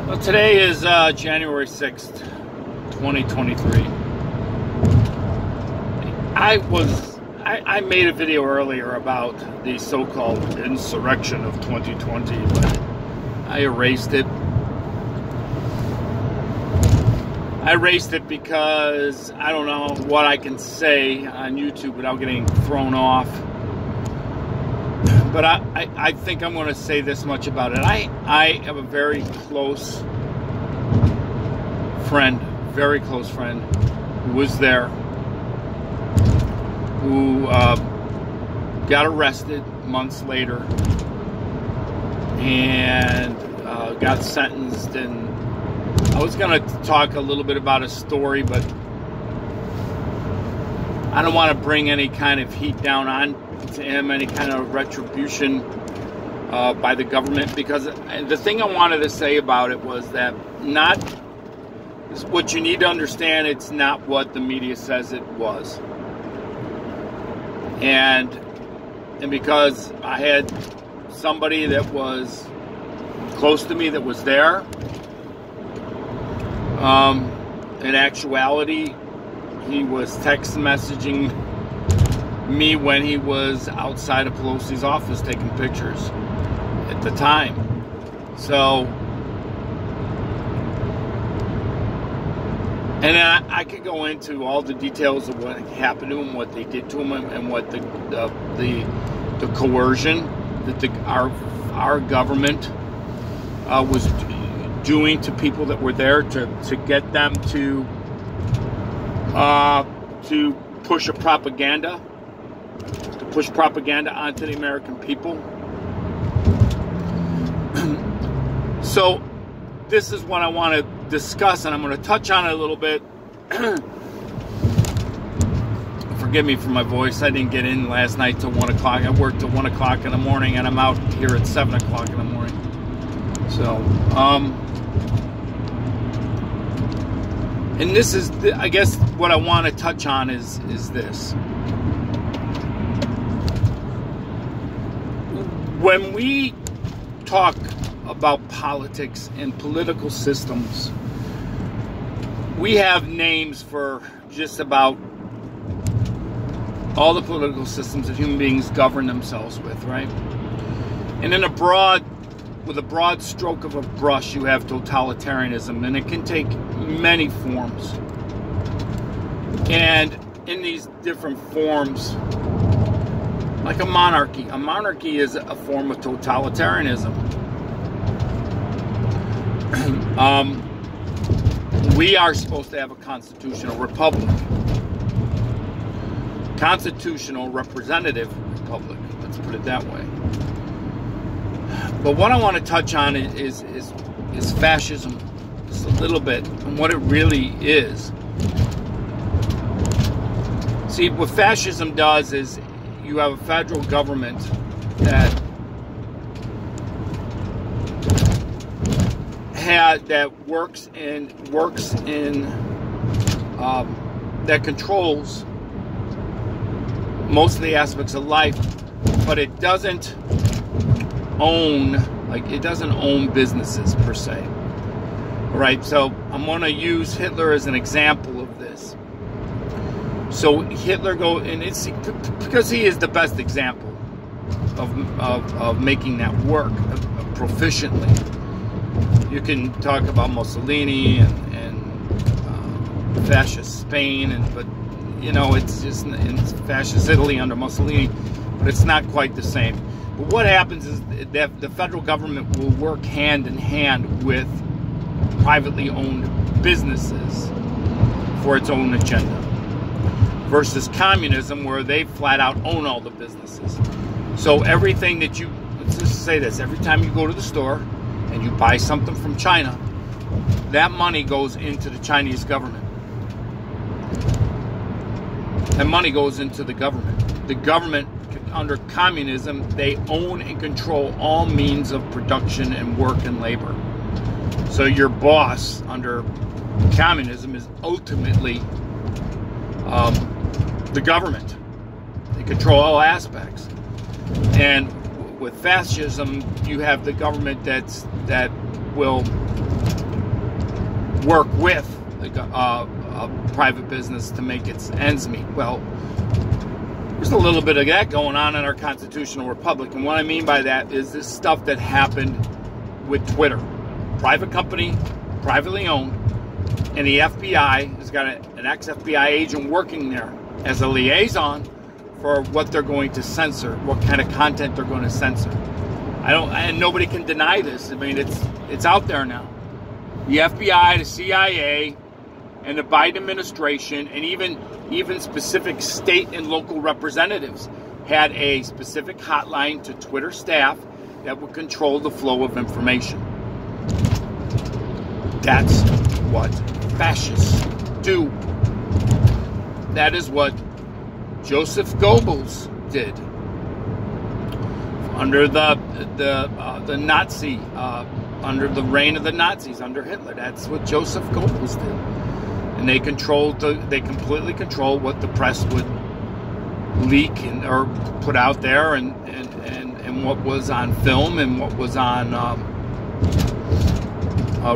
Well, today is January 6th, 2023. I made a video earlier about the so-called insurrection of 2020, but I erased it. I erased it because I don't know what I can say on YouTube without getting thrown off. But I think I'm going to say this much about it. I have a very close friend who was there, who got arrested months later and got sentenced. And I was going to talk a little bit about his story, but I don't want to bring any kind of heat down on to him, any kind of retribution by the government, because the thing I wanted to say about it was that what you need to understand, it's not what the media says it was. And because I had somebody that was close to me that was there, in actuality, he was text messaging me when he was outside of Pelosi's office taking pictures at the time. So, and I could go into all the details of what happened to him, what they did to him, and what the coercion that our government was doing to people that were there to get them to push propaganda onto the American people. So this is what I want to discuss, and I'm going to touch on it a little bit. Forgive me for my voice. I didn't get in last night till 1 o'clock. I worked till 1 o'clock in the morning, and I'm out here at 7 o'clock in the morning. So, and this is, I guess, what I want to touch on is this. When we talk about politics and political systems, we have names for just about all the political systems that human beings govern themselves with, right? And with a broad stroke of a brush, you have totalitarianism, and it can take many forms. And in these different forms, like a monarchy is a form of totalitarianism. We are supposed to have a constitutional republic. Constitutional representative republic, let's put it that way. But what I want to touch on is fascism, just a little bit, and what it really is. See, what fascism does is you have a federal government that that controls most of the aspects of life, but it doesn't own businesses per se. All right, so I'm going to use Hitler as an example of this. So Hitler and it's because he is the best example of making that work proficiently. You can talk about Mussolini and fascist Spain, but you know, it's fascist Italy under Mussolini, but it's not quite the same. But what happens is that the federal government will work hand in hand with privately owned businesses for its own agenda, versus communism, where they flat out own all the businesses. So everything that let's just say this, every time you go to the store and you buy something from China, that money goes into the Chinese government. That money goes into the government. The government, under communism, they own and control all means of production and work and labor. So your boss under communism is ultimately the government. They control all aspects. And with fascism, you have the government that will work with a private business to make its ends meet. Well, there's a little bit of that going on in our constitutional republic. And what I mean by that is this stuff that happened with Twitter. Private company, privately owned, and the FBI has got an ex-FBI agent working there as a liaison for what they're going to censor, what kind of content they're going to censor. And nobody can deny this. I mean, it's out there now. The FBI, the CIA, and the Biden administration, and even specific state and local representatives had a specific hotline to Twitter staff that would control the flow of information. That's what fascists do. That is what Joseph Goebbels did under the Nazi, under the reign of the Nazis, under Hitler. That's what Joseph Goebbels did, and they completely controlled what the press would leak or put out there, and what was on film and what was on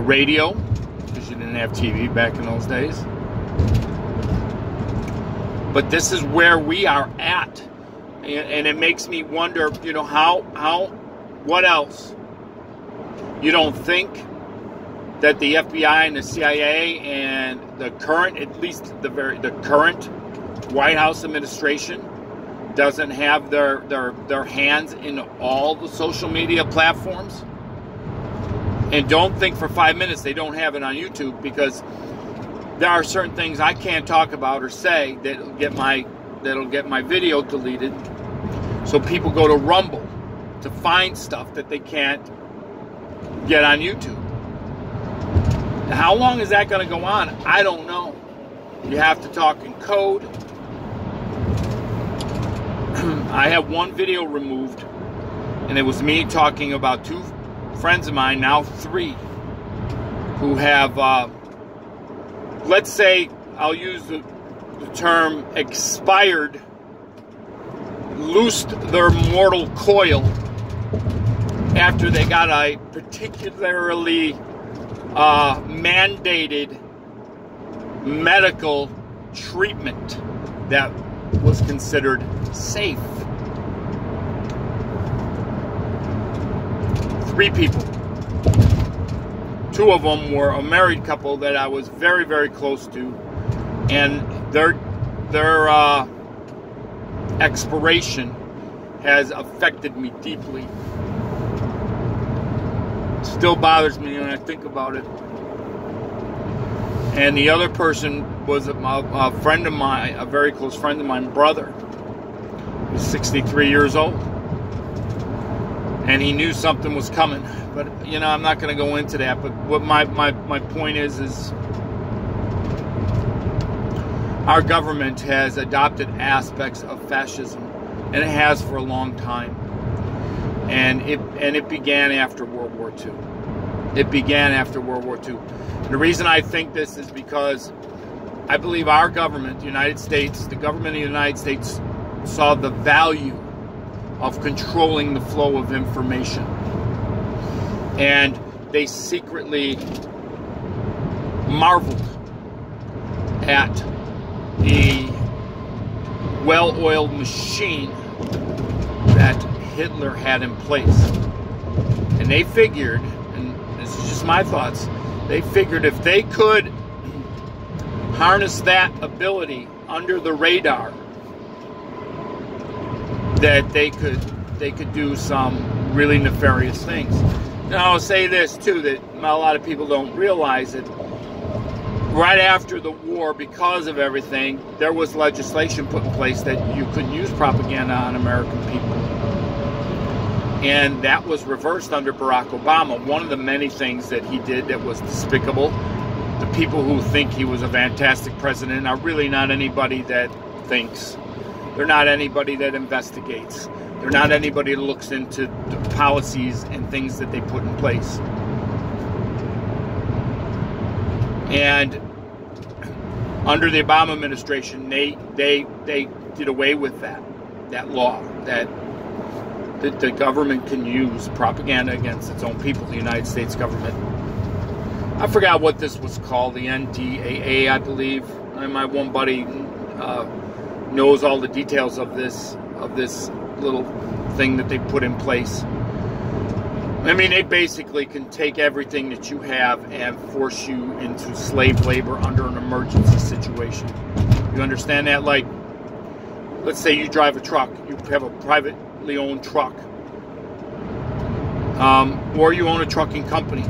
radio, because you didn't have TV back in those days. But this is where we are at, and it makes me wonder, what else? You don't think that the FBI and the CIA and the current, at least the current White House administration, doesn't have their hands in all the social media platforms? And don't think for 5 minutes they don't have it on YouTube, because there are certain things I can't talk about or say that'll get my video deleted. So people go to Rumble to find stuff that they can't get on YouTube. How long is that going to go on? I don't know. You have to talk in code. I have one video removed, and it was me talking about two friends of mine, now three, who have, let's say, I'll use the term expired, loosed their mortal coil after they got a particularly mandated medical treatment that was considered safe. 3 people. 2 of them were a married couple that I was very, very close to, and their expiration has affected me deeply. Still bothers me when I think about it. And the other person was a friend of mine, a very close friend of mine, brother. He's 63 years old. And he knew something was coming. But, I'm not going to go into that. But what my point is our government has adopted aspects of fascism. And it has for a long time. And it began after World War II. It began after World War II. And the reason I think this is because I believe our government, the United States, the government of the United States, saw the value of controlling the flow of information. And they secretly marveled at the well-oiled machine that Hitler had in place. And they figured, and this is just my thoughts, they figured if they could harness that ability under the radar, that they could do some really nefarious things. Now, I'll say this too, that a lot of people don't realize it. Right after the war, because of everything, there was legislation put in place that you couldn't use propaganda on American people. And that was reversed under Barack Obama. One of the many things that he did that was despicable. The people who think he was a fantastic president are really not anybody that thinks. They're not anybody that investigates. They're not anybody that looks into the policies and things that they put in place. And under the Obama administration, they did away with that law, that the government can use propaganda against its own people, the United States government. I forgot what this was called, the NDAA, I believe. And my one buddy knows all the details of this little thing that they put in place. I mean, they basically can take everything that you have and force you into slave labor under an emergency situation. You understand that? Like, let's say you drive a truck. You have a privately owned truck. Or you own a trucking company.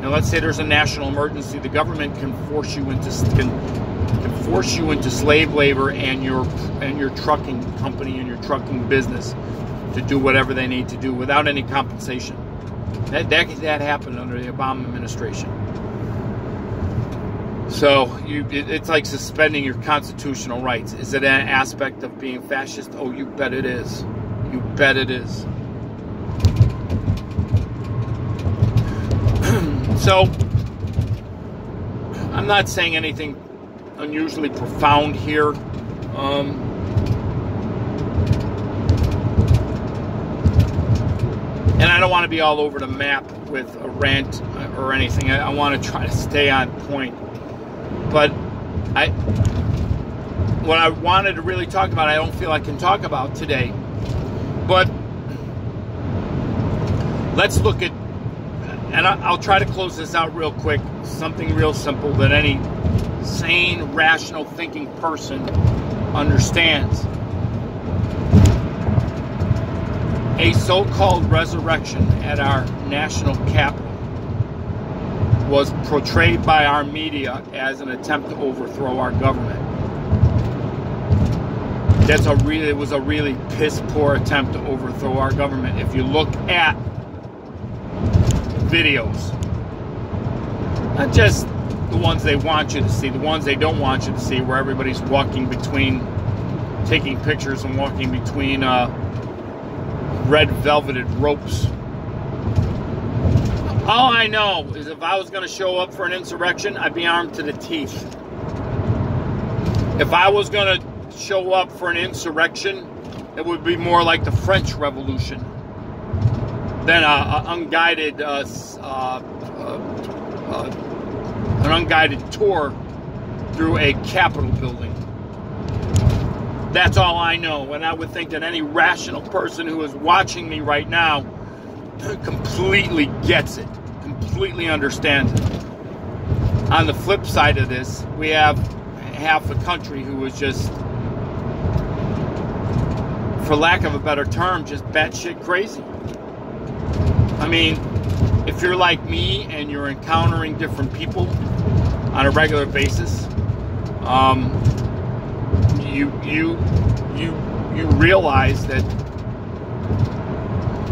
And let's say there's a national emergency. The government can force you into slave labor and your trucking company and your trucking business to do whatever they need to do without any compensation. That happened under the Obama administration. So it's like suspending your constitutional rights. Is it an aspect of being fascist? Oh, you bet it is. You bet it is. So I'm not saying anything unusually profound here. And I don't want to be all over the map with a rant or anything. I want to try to stay on point. But what I wanted to really talk about, I don't feel I can talk about today. But let's look at, and I'll try to close this out real quick, something real simple that any sane, rational thinking person understands. A so-called resurrection at our national capital was portrayed by our media as an attempt to overthrow our government. It was a really piss-poor attempt to overthrow our government. If you look at videos, not just the ones they want you to see, the ones they don't want you to see, where everybody's walking between, taking pictures and walking between red velveted ropes. All I know is if I was going to show up for an insurrection, I'd be armed to the teeth. If I was going to show up for an insurrection, it would be more like the French Revolution than an unguided tour through a Capitol building. That's all I know, and I would think that any rational person who is watching me right now completely gets it, completely understands it. On the flip side of this, we have half the country who is just, for lack of a better term, just batshit crazy. I mean, if you're like me and you're encountering different people on a regular basis, you realize that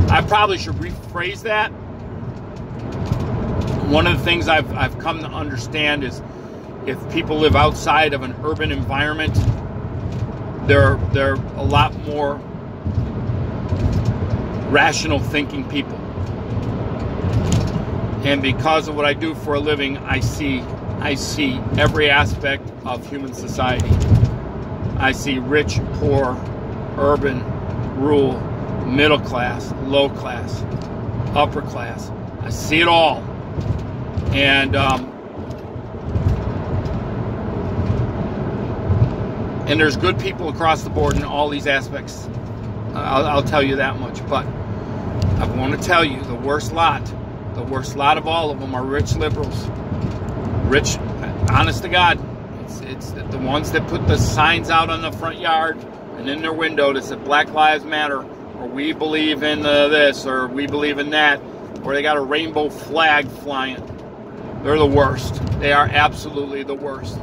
I probably should rephrase that. One of the things I've come to understand is if people live outside of an urban environment, they're a lot more rational thinking people. And because of what I do for a living, I see every aspect of human society. I see rich, poor, urban, rural, middle class, low class, upper class. I see it all. And there's good people across the board in all these aspects. I'll tell you that much. But I want to tell you, the worst lot of all of them are rich liberals. Rich, honest to God. It's the ones that put the signs out on the front yard and in their window that said Black Lives Matter, or we believe in this, or we believe in that, or they got a rainbow flag flying. They're the worst. They are absolutely the worst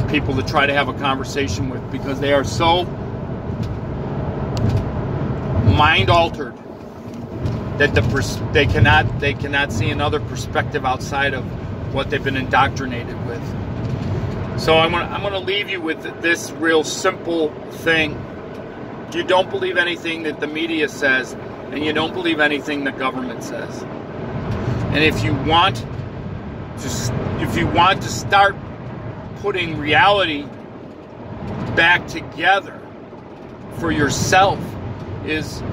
people to try to have a conversation with, because they are so mind-altered that they cannot see another perspective outside of what they've been indoctrinated with. So I'm going to leave you with this real simple thing. You don't believe anything that the media says, and you don't believe anything the government says. And if you want to start putting reality back together for yourself, is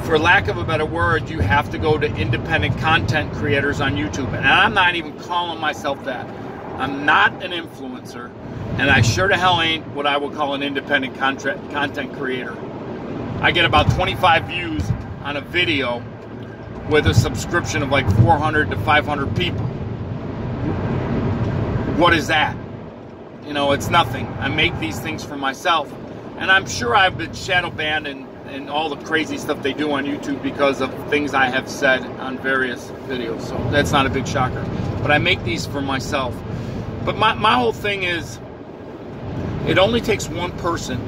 for lack of a better word, you have to go to independent content creators on YouTube. And I'm not even calling myself that. I'm not an influencer, and I sure to hell ain't what I would call an independent content creator. I get about 25 views on a video with a subscription of like 400 to 500 people. What is that? You know, it's nothing. I make these things for myself. And I'm sure I've been shadow banned and all the crazy stuff they do on YouTube because of things I have said on various videos. So that's not a big shocker. But I make these for myself. But my whole thing is, it only takes one person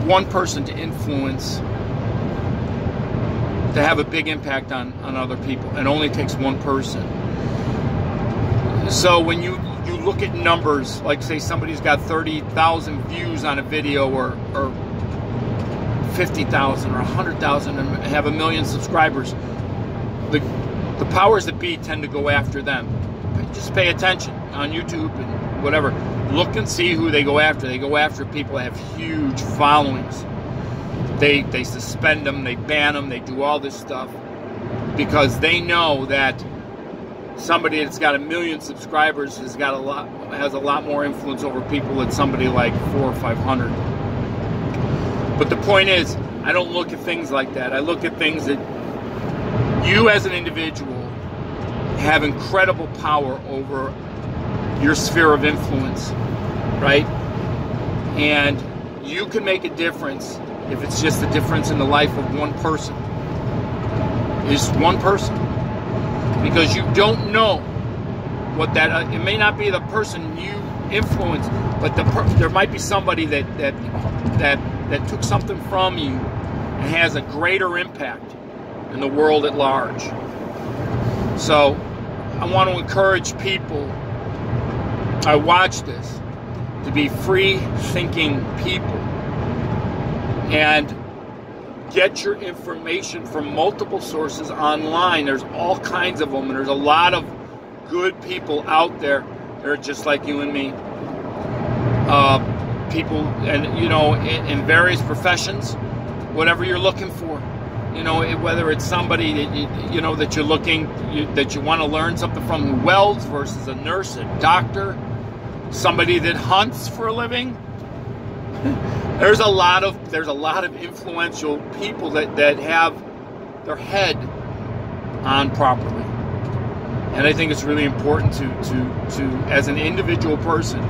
to influence, to have a big impact on other people. It only takes one person. So when you look at numbers, like say somebody's got 30,000 views on a video, or 50,000 or 100,000, and have 1 million subscribers, the powers that be tend to go after them. Just pay attention on YouTube and whatever. Look and see who they go after. They go after people that have huge followings. They suspend them, they ban them, they do all this stuff because they know that somebody that's got 1 million subscribers has a lot more influence over people than somebody like 400 or 500. But the point is, I don't look at things like that. I look at things that you as an individual have incredible power over your sphere of influence, right? And you can make a difference if it's just a difference in the life of one person. Just one person. Because you don't know what that, it may not be the person you influence, but there might be somebody that took something from you and has a greater impact in the world at large. So I want to encourage people, I watch this, to be free-thinking people and get your information from multiple sources online. There's all kinds of them, and there's a lot of good people out there. They're just like you and me. People, and you know, in various professions, whatever you're looking for. You know, whether it's somebody that you know that you're looking, that you want to learn something from, who welds versus a nurse, a doctor, somebody that hunts for a living. There's a lot of influential people that have their head on properly, and I think it's really important to as an individual person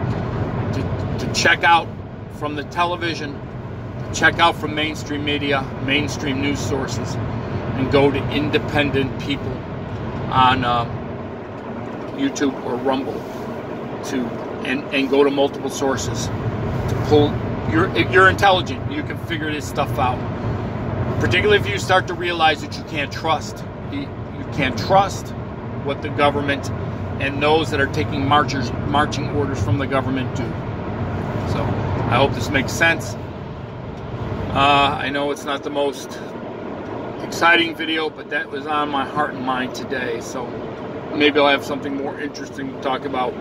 to check out from the television, check out from mainstream media, mainstream news sources, and go to independent people on YouTube or Rumble and go to multiple sources to pull. You're intelligent. You can figure this stuff out. Particularly if you start to realize that you can't trust. You can't trust what the government and those that are taking marching orders from the government do. So I hope this makes sense. I know it's not the most exciting video, but that was on my heart and mind today. So maybe I'll have something more interesting to talk about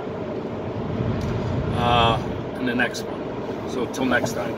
in the next one. So till next time.